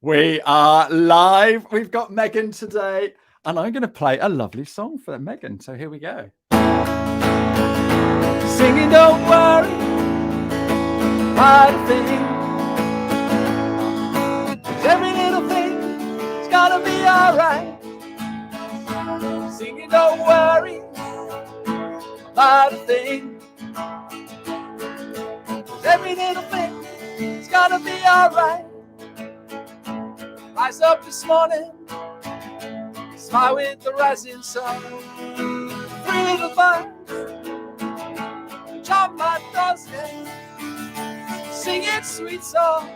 We are live. We've got Megan today, and I'm going to play a lovely song for Megan. So here we go. Singing, don't worry about a thing. 'Cause every little thing's gonna be alright. Singing, don't worry about a thing. 'Cause every little thing's gonna be alright. Rise up this morning, smile with the rising sun. Three little birds, chop my doorstep, singing sweet songs,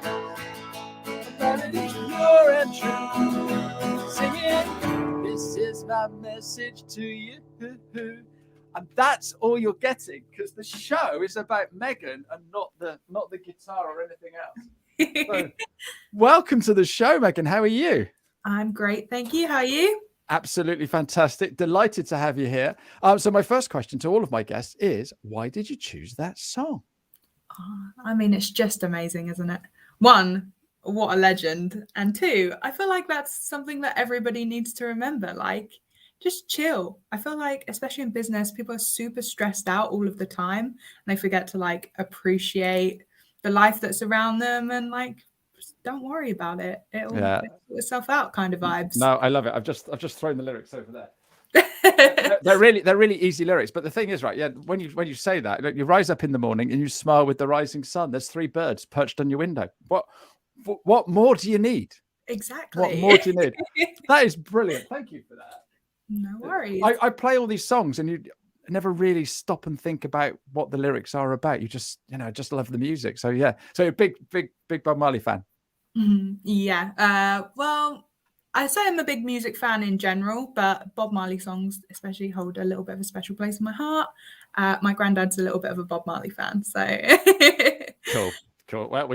the melody's pure and true. Singing, this is my message to you. And that's all you're getting, because the show is about Megan and not the guitar or anything else. So, welcome to the show, Megan. How are you? I'm great, thank you. How are you? Absolutely fantastic. Delighted to have you here. So my first question to all of my guests is, why did you choose that song? I mean, it's just amazing, isn't it? One, what a legend. And two, I feel like that's something that everybody needs to remember. Like, just chill. I feel like, especially in business, people are super stressed out all of the time, and they forget to like appreciate the life that's around them, and like, just don't worry about it. It'll sort itself out, kind of vibes. No, I love it. I've just thrown the lyrics over there. they're really easy lyrics. But the thing is, right? Yeah, when you say that, you rise up in the morning and you smile with the rising sun. There's three birds perched on your window. What more do you need? Exactly. What more do you need? That is brilliant. Thank you for that. No worries. I play all these songs and you never really stop and think about what the lyrics are about. You just love the music. So yeah. So you're a big Bob Marley fan. Yeah. Well, I say I'm a big music fan in general, but Bob Marley songs especially hold a little bit of a special place in my heart. My granddad's a little bit of a Bob Marley fan, so Cool. Well,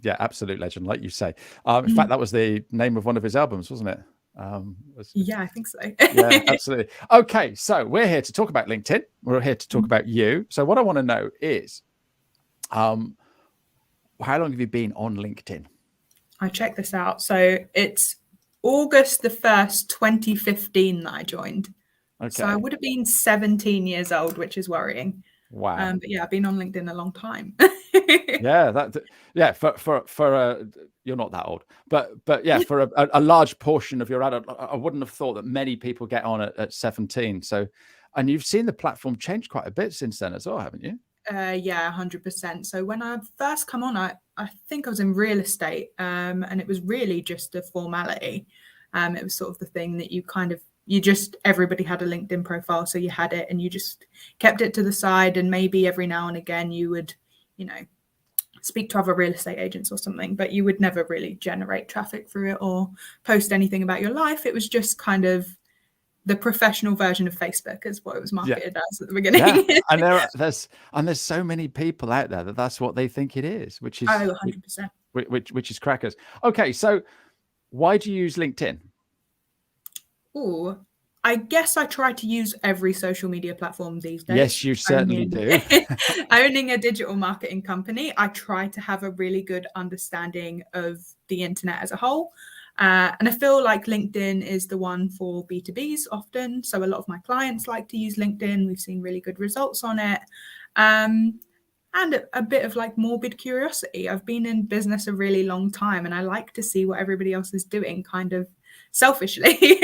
yeah, absolute legend, like you say. In fact, that was the name of one of his albums, wasn't it? Yeah, I think so. Yeah, absolutely. Okay, so we're here to talk about LinkedIn. We're here to talk about you. So what I want to know is, how long have you been on LinkedIn? I checked this out. So it's August the 1st, 2015 that I joined. Okay. So I would have been 17 years old, which is worrying. Wow. But yeah, I've been on LinkedIn a long time. For you're not that old, but yeah, for a large portion of your adult, I wouldn't have thought that many people get on at 17. So, and you've seen the platform change quite a bit since then as well, haven't you? Yeah, 100%. So when I first come on, I think I was in real estate, and it was really just a formality. It was sort of the thing that everybody had a LinkedIn profile, so you had it and you just kept it to the side, and maybe every now and again you would, speak to other real estate agents or something, but you would never really generate traffic through it or post anything about your life. It was just kind of the professional version of Facebook, is what it was marketed as at the beginning. Yeah. And there's so many people out there that's what they think it is, which is 100%. Which is crackers. Okay, so why do you use LinkedIn? Oh, I guess I try to use every social media platform these days. Yes, you certainly do. Owning a digital marketing company, I try to have a really good understanding of the internet as a whole. And I feel like LinkedIn is the one for B2Bs often. So a lot of my clients like to use LinkedIn. We've seen really good results on it. And a bit of like morbid curiosity. I've been in business a really long time and I like to see what everybody else is doing, kind of selfishly.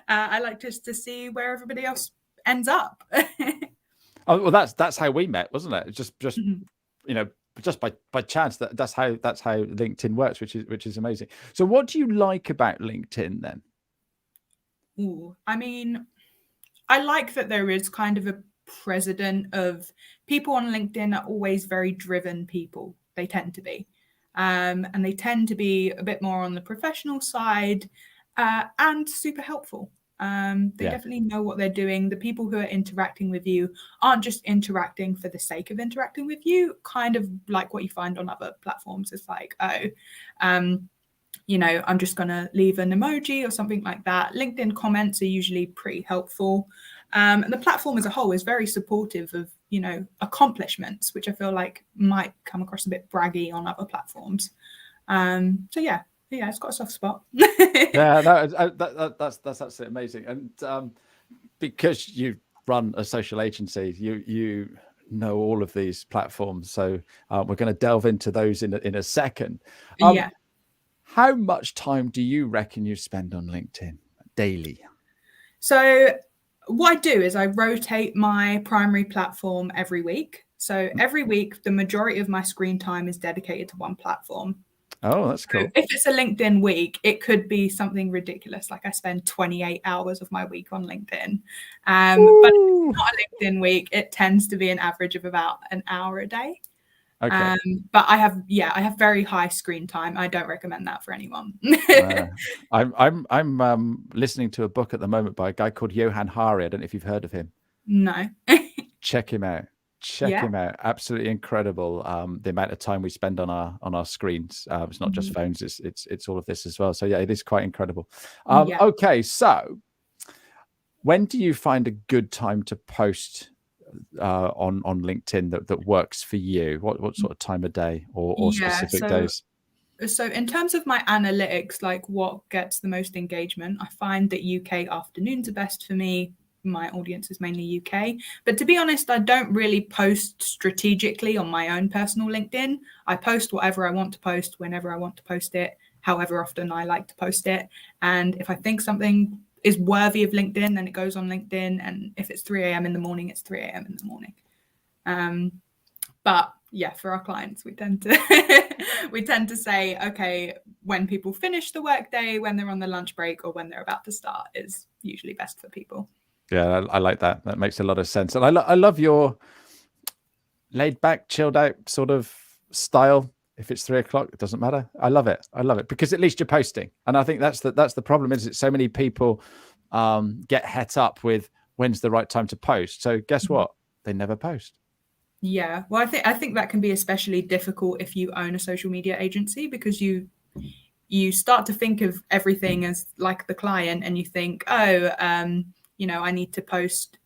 I like just to see where everybody else ends up. Oh, well, that's how we met, wasn't it? Just just by chance. That's how LinkedIn works, which is amazing. So what do you like about LinkedIn then? I mean, I like that there is kind of a precedent of people on LinkedIn are always very driven people. They tend to be. And they tend to be a bit more on the professional side, and super helpful. They definitely know what they're doing. The people who are interacting with you aren't just interacting for the sake of interacting with you, kind of like what you find on other platforms. It's like, I'm just going to leave an emoji or something like that. LinkedIn comments are usually pretty helpful. And the platform as a whole is very supportive of, accomplishments, which I feel like might come across a bit braggy on other platforms. So yeah, it's got a soft spot. Yeah, that's absolutely amazing. And because you run a social agency, you know all of these platforms. So we're going to delve into those in a second. Yeah. How much time do you reckon you spend on LinkedIn daily? So what I do is I rotate my primary platform every week. So every week, the majority of my screen time is dedicated to one platform. Oh, that's cool. So if it's a LinkedIn week, it could be something ridiculous. Like I spend 28 hours of my week on LinkedIn. But if it's not a LinkedIn week, it tends to be an average of about an hour a day. Okay. But I have very high screen time. I don't recommend that for anyone. I'm listening to a book at the moment by a guy called Johan Hari. I don't know if you've heard of him. No. Check him out. Him out. Absolutely incredible. The amount of time we spend on our screens. It's not just phones. It's all of this as well. So yeah, it is quite incredible. Okay, so when do you find a good time to post on LinkedIn that works for you? What sort of time of day or specific days? So in terms of my analytics, like what gets the most engagement, I find that UK afternoons are best for me. My audience is mainly UK. But to be honest, I don't really post strategically on my own personal LinkedIn. I post whatever I want to post, whenever I want to post it, however often I like to post it. And if I think something is worthy of LinkedIn, then it goes on LinkedIn. And if it's 3 a.m. in the morning, it's 3 a.m. in the morning. But yeah, for our clients, we tend to say, okay, when people finish the workday, when they're on the lunch break, or when they're about to start is usually best for people. Yeah, I like that. That makes a lot of sense. And I love your laid back, chilled out sort of style. If it's 3 o'clock, it doesn't matter. I love it because at least you're posting. And I think that's the problem is that so many people get het up with when's the right time to post. So guess what? They never post. Yeah. Well, I think that can be especially difficult if you own a social media agency, because you start to think of everything as like the client, and you think, I need to post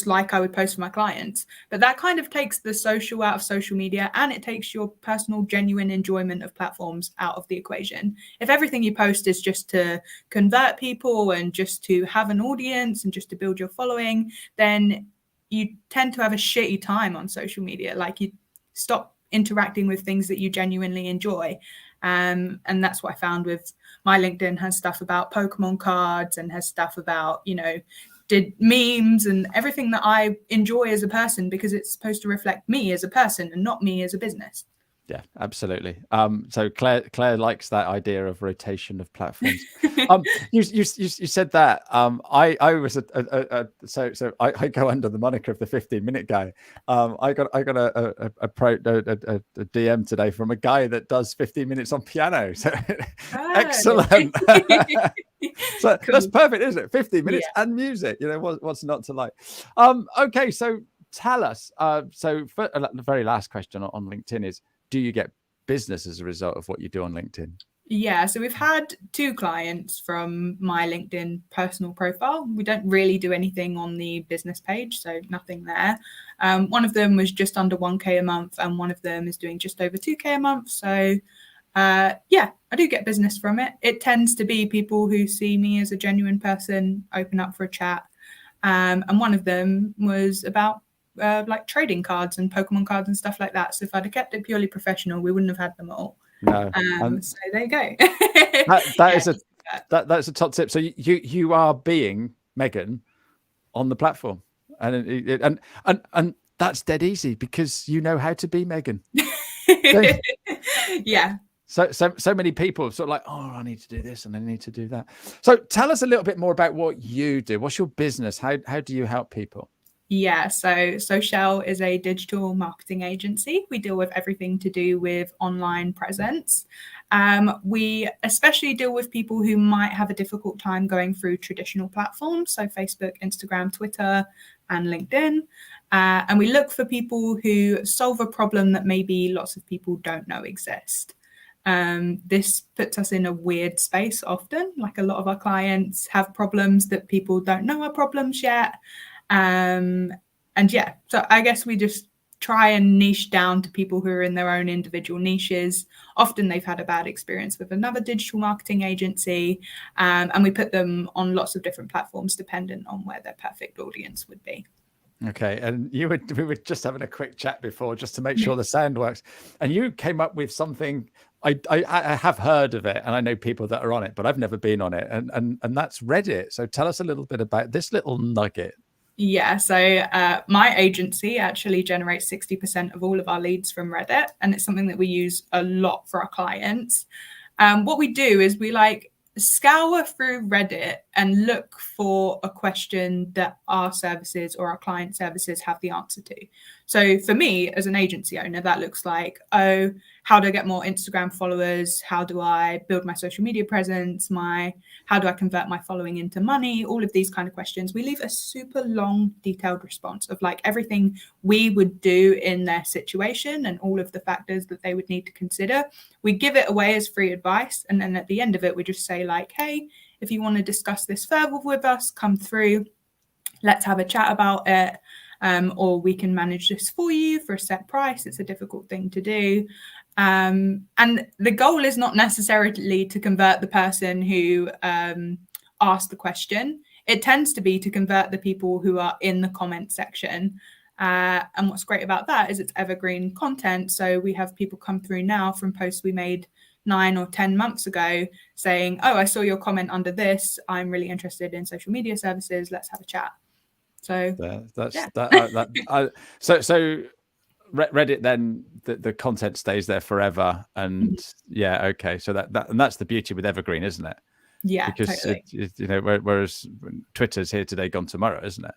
like I would post for my clients. But that kind of takes the social out of social media, and it takes your personal, genuine enjoyment of platforms out of the equation. If everything you post is just to convert people and just to have an audience and just to build your following, then you tend to have a shitty time on social media. Like you stop interacting with things that you genuinely enjoy. And that's what I found with my LinkedIn. Has stuff about Pokemon cards and has stuff about, did memes and everything that I enjoy as a person, because it's supposed to reflect me as a person and not me as a business. Yeah, absolutely. So Claire likes that idea of rotation of platforms. You said that. I was so I go under the moniker of the 15-minute guy. I got a DM today from a guy that does 15 minutes on piano. So excellent. So cool. That's perfect, isn't it? 15 minutes and music. What's not to like? Okay, so tell us. So for the very last question on LinkedIn is, do you get business as a result of what you do on LinkedIn? Yeah, so we've had 2 clients from my LinkedIn personal profile. We don't really do anything on the business page, so nothing there. One of them was just under 1K a month, and one of them is doing just over 2K a month. So I do get business from it. It tends to be people who see me as a genuine person, open up for a chat. And one of them was about like trading cards and Pokemon cards and stuff like that. So if I'd have kept it purely professional, we wouldn't have had them all. No. So there you go. That's a top tip. So you are being Megan on the platform, and that's dead easy because you know how to be Megan. Yeah. So many people are sort of like, oh, I need to do this and I need to do that. So tell us a little bit more about what you do. What's your business? How do you help people? Yeah, so Shell is a digital marketing agency. We deal with everything to do with online presence. We especially deal with people who might have a difficult time going through traditional platforms, so Facebook, Instagram, Twitter, and LinkedIn. And we look for people who solve a problem that maybe lots of people don't know exist. This puts us in a weird space often. Like a lot of our clients have problems that people don't know are problems yet. So I guess we just try and niche down to people who are in their own individual niches. Often they've had a bad experience with another digital marketing agency, and we put them on lots of different platforms dependent on where their perfect audience would be. Okay, and we were just having a quick chat before just to make sure the sound works, and you came up with something. I have heard of it, and I know people that are on it, but I've never been on it, and that's Reddit. So tell us a little bit about this little nugget. Yeah, so my agency actually generates 60% of all of our leads from Reddit, and it's something that we use a lot for our clients. What we do is we scour through Reddit and look for a question that our services or our client services have the answer to. So for me, as an agency owner, that looks like, oh, how do I get more Instagram followers? How do I build my social media presence? How do I convert my following into money? All of these kind of questions. We leave a super long, detailed response of everything we would do in their situation and all of the factors that they would need to consider. We give it away as free advice. And then at the end of it, we just say hey, if you want to discuss this further with us, come through. Let's have a chat about it. Or we can manage this for you for a set price. It's a difficult thing to do. And the goal is not necessarily to convert the person who asked the question. It tends to be to convert the people who are in the comment section. And what's great about that is it's evergreen content. So we have people come through now from posts we made 9 or 10 months ago saying, oh, I saw your comment under this. I'm really interested in social media services. Let's have a chat. So so Reddit, then the content stays there forever, and okay, so that's the beauty with evergreen, isn't it? Yeah, because totally. Whereas Twitter's here today, gone tomorrow, isn't it?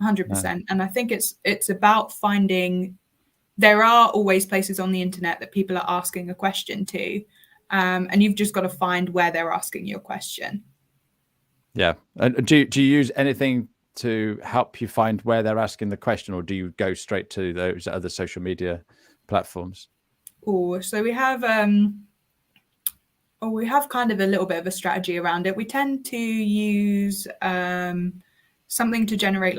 100%. And I think it's about finding. There are always places on the internet that people are asking a question to, and you've just got to find where they're asking your question. Yeah, and do you use anything to help you find where they're asking the question, or do you go straight to those other social media platforms? So we have kind of a little bit of a strategy around it. We tend to use something to generate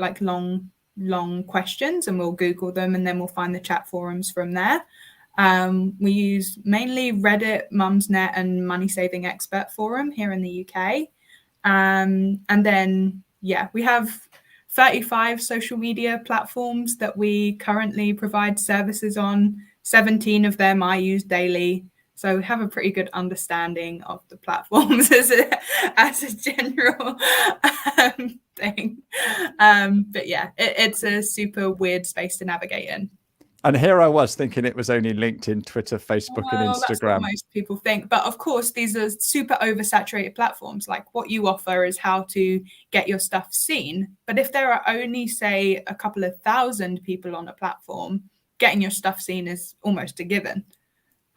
long questions, and we'll Google them, and then we'll find the chat forums from there. We use mainly Reddit, Mumsnet, and Money Saving Expert Forum here in the UK. And then we have 35 social media platforms that we currently provide services on. 17 of them I use daily. So we have a pretty good understanding of the platforms as a general thing. But it's a super weird space to navigate in. And here I was thinking it was only LinkedIn, Twitter, Facebook, and Instagram. That's what most people think. But of course, these are super oversaturated platforms. What you offer is how to get your stuff seen. But if there are only, say, a couple of thousand people on a platform, getting your stuff seen is almost a given.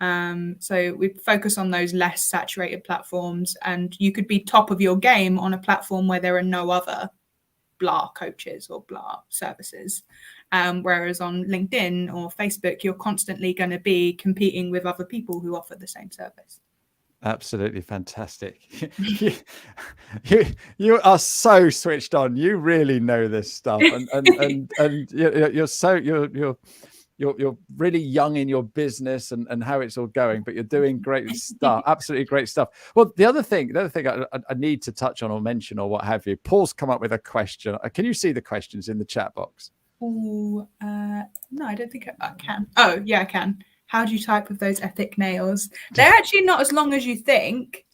So we focus on those less saturated platforms, and you could be top of your game on a platform where there are no other blah coaches or blah services. Whereas on LinkedIn or Facebook, you're constantly going to be competing with other people who offer the same service. Absolutely fantastic. You are so switched on. You really know this stuff, and you're really young in your business and how it's all going, but you're doing great stuff. Absolutely great stuff. Well, the other thing I need to touch on or mention or what have you, Paul's come up with a question. Can you see the questions in the chat box? No, I don't think I can. Oh, yeah, I can. How do you type with those epic nails? They're actually not as long as you think,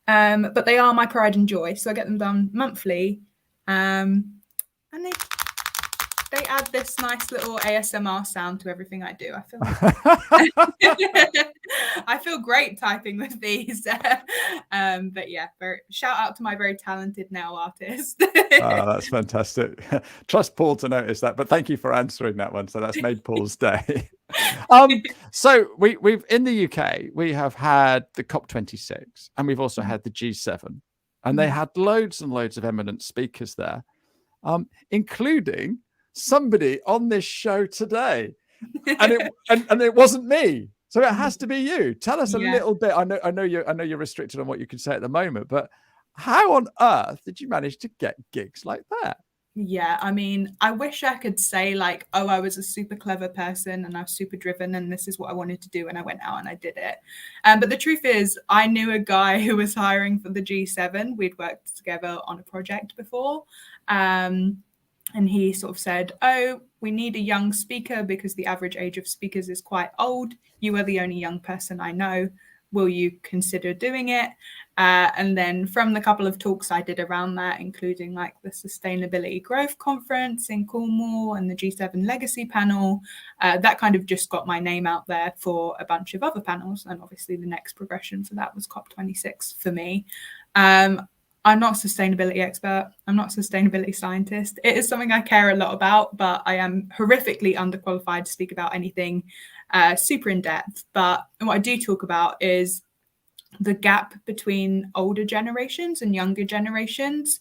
but they are my pride and joy. So I get them done monthly, and they add this nice little ASMR sound to everything I do. I feel great typing with these. But shout out to my very talented nail artist. That's fantastic. Trust Paul to notice that, but thank you for answering that one. So that's made Paul's day. So we've in the UK, we have had the COP26, and we've also had the G7, and they had loads and loads of eminent speakers there, including somebody on this show today, and it wasn't me, so it has to be you. Tell us a little bit. I know you're restricted on what you can say at the moment, but how on earth did you manage to get gigs like that? Yeah, I mean, I wish I could say like, oh, I was a super clever person and I was super driven and this is what I wanted to do and I went out and I did it. But the truth is, I knew a guy who was hiring for the G7. We'd worked together on a project before. And he sort of said, oh, we need a young speaker because the average age of speakers is quite old. You are the only young person I know. Will you consider doing it? And then from the couple of talks I did around that, including like the Sustainability Growth Conference in Cornwall and the G7 Legacy panel, that kind of just got my name out there for a bunch of other panels. And obviously the next progression for that was COP26 for me. I'm not a sustainability expert. I'm not a sustainability scientist. It is something I care a lot about, but I am horrifically underqualified to speak about anything super in depth. But what I do talk about is the gap between older generations and younger generations,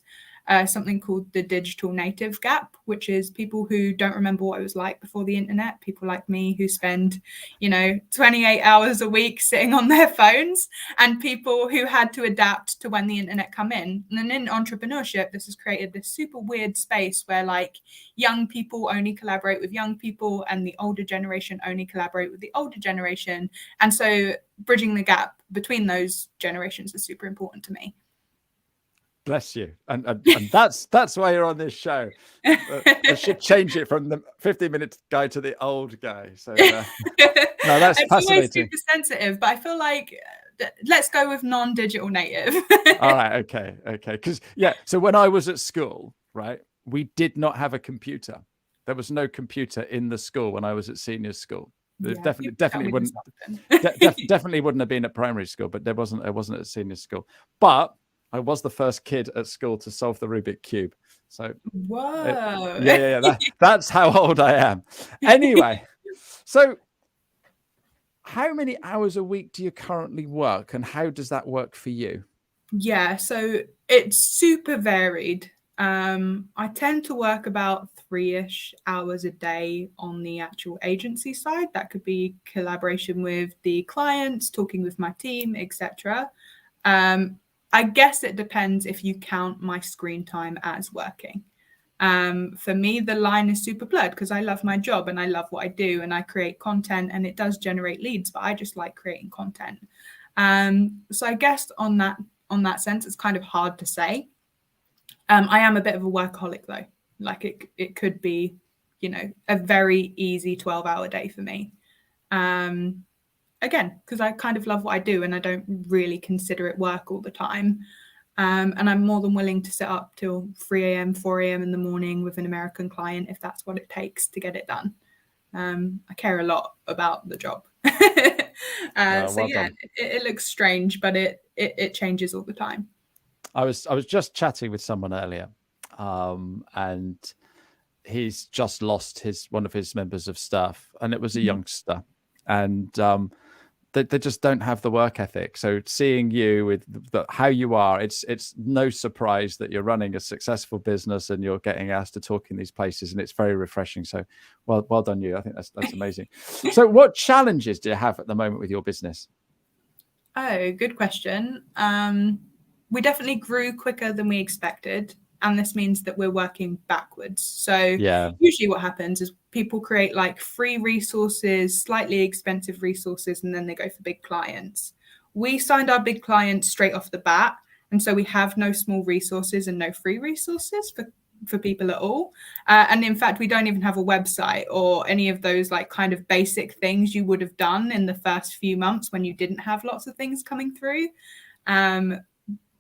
something called the digital native gap, which is people who don't remember what it was like before the internet, people like me who spend, 28 hours a week sitting on their phones, and people who had to adapt to when the internet come in. And then in entrepreneurship, this has created this super weird space where like young people only collaborate with young people and the older generation only collaborate with the older generation. And so bridging the gap between those generations is super important to me. Bless you. And that's why you're on this show. I should change it from the 15-minute guy to the old guy. So no, that's it's fascinating. Always super sensitive, but I feel like let's go with non-digital native. All right. Okay. Because so when I was at school, right, we did not have a computer. There was no computer in the school when I was at senior school. There definitely wouldn't definitely wouldn't have been at primary school, but it wasn't at senior school. But I was the first kid at school to solve the Rubik Cube. So whoa. That's how old I am. Anyway, so how many hours a week do you currently work and how does that work for you? Yeah, so it's super varied. I tend to work about 3-ish hours a day on the actual agency side. That could be collaboration with the clients, talking with my team, etc. I guess it depends if you count my screen time as working. For me, the line is super blurred because I love my job and I love what I do and I create content and it does generate leads, but I just like creating content. So I guess on that sense, it's kind of hard to say. I am a bit of a workaholic though. Like it could be, a very easy 12-hour day for me. Again, because I kind of love what I do and I don't really consider it work all the time. And I'm more than willing to sit up till 3 a.m., 4 a.m. in the morning with an American client if that's what it takes to get it done. I care a lot about the job. It looks strange, but it changes all the time. I was just chatting with someone earlier, and he's just lost one of his members of staff, and it was a youngster, and they just don't have the work ethic. So seeing you with how you are, it's no surprise that you're running a successful business and you're getting asked to talk in these places, and it's very refreshing. So well done you. I think that's amazing. So what challenges do you have at the moment with your business? Oh, good question. We definitely grew quicker than we expected. And this means that we're working backwards. So usually what happens is people create like free resources, slightly expensive resources, and then they go for big clients. We signed our big clients straight off the bat. And so we have no small resources and no free resources for people at all. And in fact, we don't even have a website or any of those like kind of basic things you would have done in the first few months when you didn't have lots of things coming through.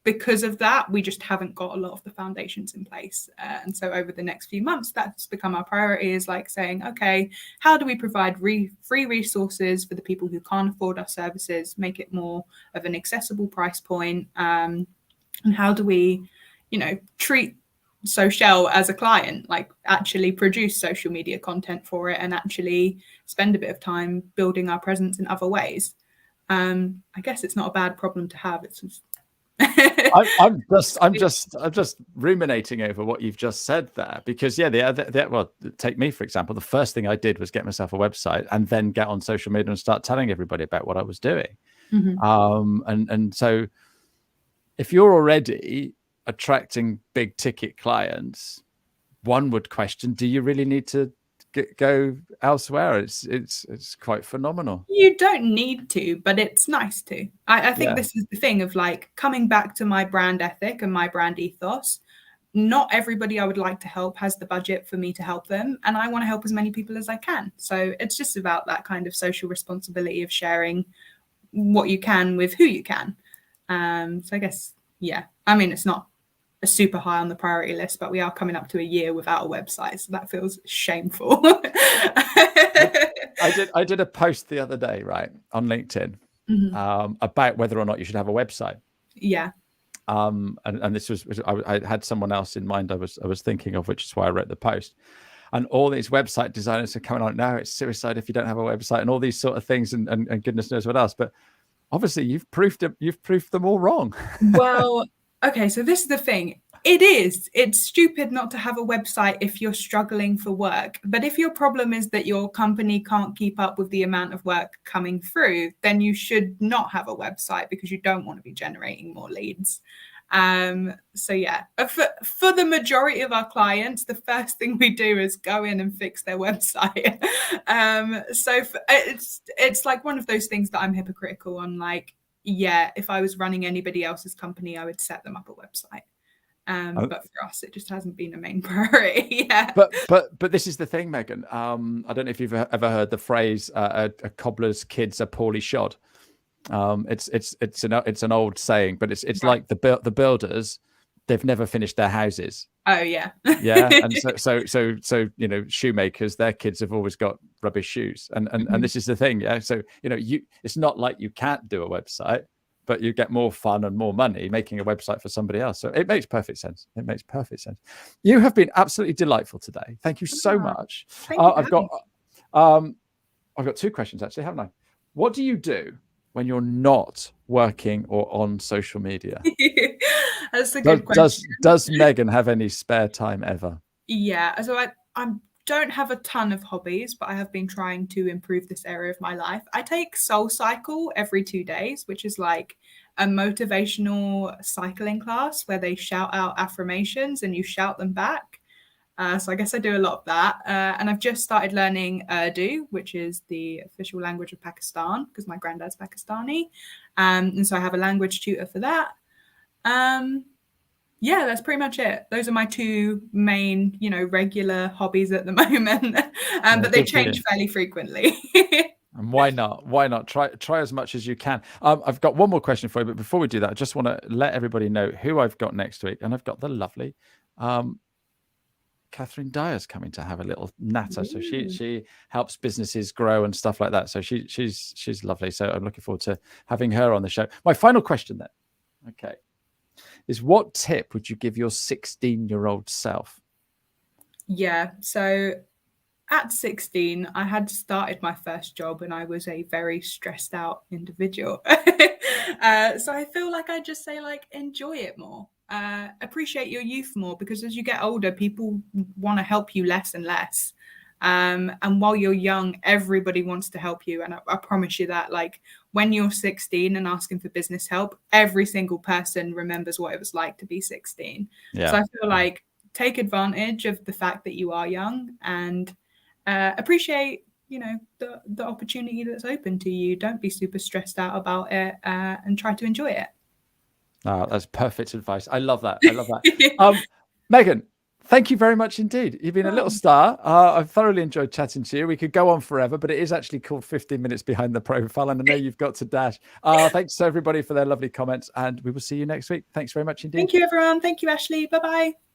Because of that, we just haven't got a lot of the foundations in place. And so over the next few months, that's become our priority, is like saying, okay, how do we provide free resources for the people who can't afford our services, make it more of an accessible price point? And how do we, treat Sociale as a client, like actually produce social media content for it and actually spend a bit of time building our presence in other ways? I guess it's not a bad problem to have. It's just I'm just ruminating over what you've just said there, because take me for example. The first thing I did was get myself a website and then get on social media and start telling everybody about what I was doing. And so if you're already attracting big ticket clients, one would question, do you really need to go elsewhere? It's quite phenomenal. You don't need to, but it's nice to. I think Yeah. this is the thing of like coming back to my brand ethic and my brand ethos. Not everybody I would like to help has the budget for me to help them, and I want to help as many people as I can. So it's just about that kind of social responsibility of sharing what you can with who you can. So I guess, yeah, I mean, it's not a super high on the priority list, but we are coming up to a year without a website, so that feels shameful. I did a post the other day, right, on LinkedIn, about whether or not you should have a website. Yeah. And this was I had someone else in mind I was thinking of, which is why I wrote the post. And all these website designers are coming on now. It's suicide if you don't have a website, and all these sort of things, and goodness knows what else. But obviously, you've proved them all wrong. Well, okay, so this is the thing. It's stupid not to have a website if you're struggling for work. But if your problem is that your company can't keep up with the amount of work coming through, then you should not have a website, because you don't want to be generating more leads. So yeah, for the majority of our clients, the first thing we do is go in and fix their website. So it's like one of those things that I'm hypocritical on. Like, yeah, if I was running anybody else's company, I would set them up a website. But for us, it just hasn't been a main priority. Yeah. But this is the thing, Megan. I don't know if you've ever heard the phrase "a cobbler's kids are poorly shod." It's an old saying, but it's right. Like the builders, they've never finished their houses. Oh yeah. Yeah. And so you know, shoemakers, their kids have always got rubbish shoes, and this is the thing. Yeah. So you know, it's not like you can't do a website, but you get more fun and more money making a website for somebody else. So it makes perfect sense. It makes perfect sense. You have been absolutely delightful today. Thank you so much. I've got two questions actually, haven't I? What do you do when you're not working or on social media? That's a good question. Does Megan have any spare time ever? Yeah. So I don't have a ton of hobbies, but I have been trying to improve this area of my life. I take Soul Cycle every 2 days, which is like a motivational cycling class where they shout out affirmations and you shout them back. So I guess I do a lot of that. And I've just started learning Urdu, which is the official language of Pakistan, because my granddad's Pakistani. And so I have a language tutor for that. Yeah, that's pretty much it. Those are my two main, regular hobbies at the moment. But they change fairly frequently. And why not? Why not? Try as much as you can. I've got one more question for you, but before we do that, I just want to let everybody know who I've got next week. And I've got the lovely Catherine Dyer's coming to have a little natter. So she helps businesses grow and stuff like that. So she's lovely. So I'm looking forward to having her on the show. My final question then, okay, is what tip would you give your 16-year-old self? Yeah, so at 16, I had started my first job and I was a very stressed out individual. So I feel like I just say, enjoy it more. Appreciate your youth more, because as you get older, people want to help you less and less. And while you're young, everybody wants to help you. And I promise you that, when you're 16 and asking for business help, every single person remembers what it was like to be 16. Yeah. So I feel like take advantage of the fact that you are young and appreciate, the opportunity that's open to you. Don't be super stressed out about it and try to enjoy it. Oh, that's perfect advice. I love that. Megan, thank you very much indeed. You've been a little star. I've thoroughly enjoyed chatting to you. We could go on forever, but it is actually called 15 minutes behind the profile, and I know you've got to dash. Thanks to everybody for their lovely comments, and we will see you next week. Thanks very much indeed. Thank you, everyone. Thank you, Ashley. Bye-bye.